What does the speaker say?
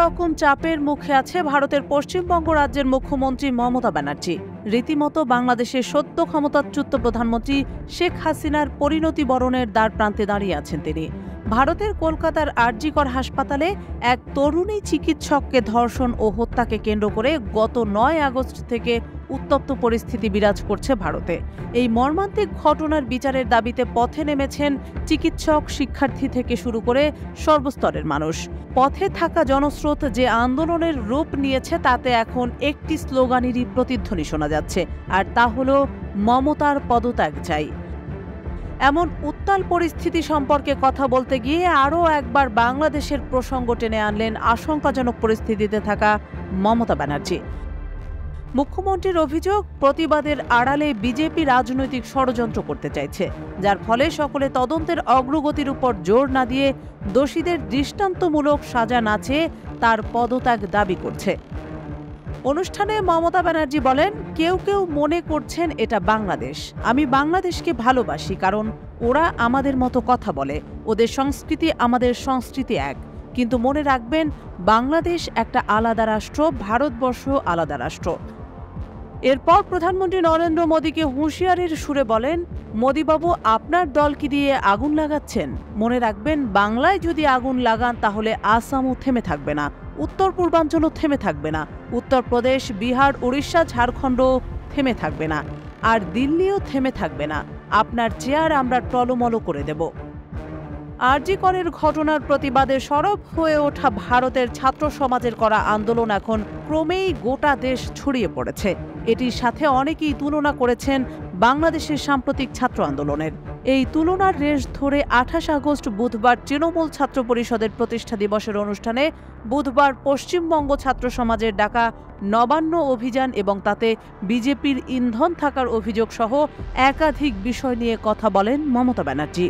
রকম চাপের মুখে আছে ভারতের পশ্চিমবঙ্গ রাজ্যের মুখ্যমন্ত্রী মমতা ব্যানার্জি। রীতিমতো বাংলাদেশের সদ্য ক্ষমতাচ্যুত প্রধানমন্ত্রী শেখ হাসিনার পরিণতি বরণের দ্বার প্রান্তে দাঁড়িয়ে আছেন তিনি। ভারতের কলকাতার আরজিকর হাসপাতালে এক তরুণী চিকিৎসককে ধর্ষণ ও হত্যাকে কেন্দ্র করে গত ৯ আগস্ট থেকে উত্তপ্ত পরিস্থিতি বিরাজ করছে ভারতে। এই মর্মান্তিক ঘটনার বিচারের দাবিতে পথে নেমেছেন চিকিৎসক, শিক্ষার্থী থেকে শুরু করে সর্বস্তরের মানুষ। পথে থাকা জনস্রোত যে আন্দোলনের রূপ নিয়েছে তাতে এখন একটি স্লোগানেরই প্রতিধ্বনি শোনা যাচ্ছে, আর তা হলো মমতার পদত্যাগ চাই। এমন উত্তাল পরিস্থিতি সম্পর্কে কথা বলতে গিয়ে আরও একবার বাংলাদেশের প্রসঙ্গ টেনে আনলেন আশঙ্কাজনক পরিস্থিতিতে থাকা মমতা ব্যানার্জি। মুখ্যমন্ত্রীর অভিযোগ, প্রতিবাদের আড়ালে বিজেপি রাজনৈতিক ষড়যন্ত্র করতে চাইছে, যার ফলে সকলে তদন্তের অগ্রগতির উপর জোর না দিয়ে দোষীদের দৃষ্টান্তমূলক সাজা না চেয়ে তার পদত্যাগ দাবি করছে। অনুষ্ঠানে মমতা ব্যানার্জি বলেন, কেউ কেউ মনে করছেন এটা বাংলাদেশ। আমি বাংলাদেশকে ভালোবাসি, কারণ ওরা আমাদের মতো কথা বলে, ওদের সংস্কৃতি আমাদের সংস্কৃতি এক। কিন্তু মনে রাখবেন, বাংলাদেশ একটা আলাদা রাষ্ট্র, ভারতবর্ষ আলাদা রাষ্ট্র। এরপর প্রধানমন্ত্রী নরেন্দ্র মোদীকে হুঁশিয়ারির সুরে বলেন, মোদীবাবু, আপনার দল কি দিয়ে আগুন লাগাচ্ছেন? মনে রাখবেন, বাংলায় যদি আগুন লাগান তাহলে আসামও থেমে থাকবে না, উত্তর পূর্বাঞ্চলও থেমে থাকবে না, উত্তরপ্রদেশ, বিহার, উড়িষ্যা, ঝাড়খণ্ডও থেমে থাকবে না, আর দিল্লিও থেমে থাকবে না। আপনার চেয়ার আমরা টলমল করে দেব। আরজি করের ঘটনার প্রতিবাদে সরব হয়ে ওঠা ভারতের ছাত্র সমাজের করা আন্দোলন এখন ক্রমেই গোটা দেশ ছড়িয়ে পড়েছে। এটির সাথে অনেকেই তুলনা করেছেন বাংলাদেশের সাম্প্রতিক ছাত্র আন্দোলনের। এই তুলনার রেশ ধরে ২৮ আগস্ট বুধবার তৃণমূল ছাত্র পরিষদের প্রতিষ্ঠা দিবসের অনুষ্ঠানে বুধবার পশ্চিমবঙ্গ ছাত্র সমাজের ডাকা নবান্ন অভিযান এবং তাতে বিজেপির ইন্ধন থাকার অভিযোগ সহ একাধিক বিষয় নিয়ে কথা বলেন মমতা ব্যানার্জি।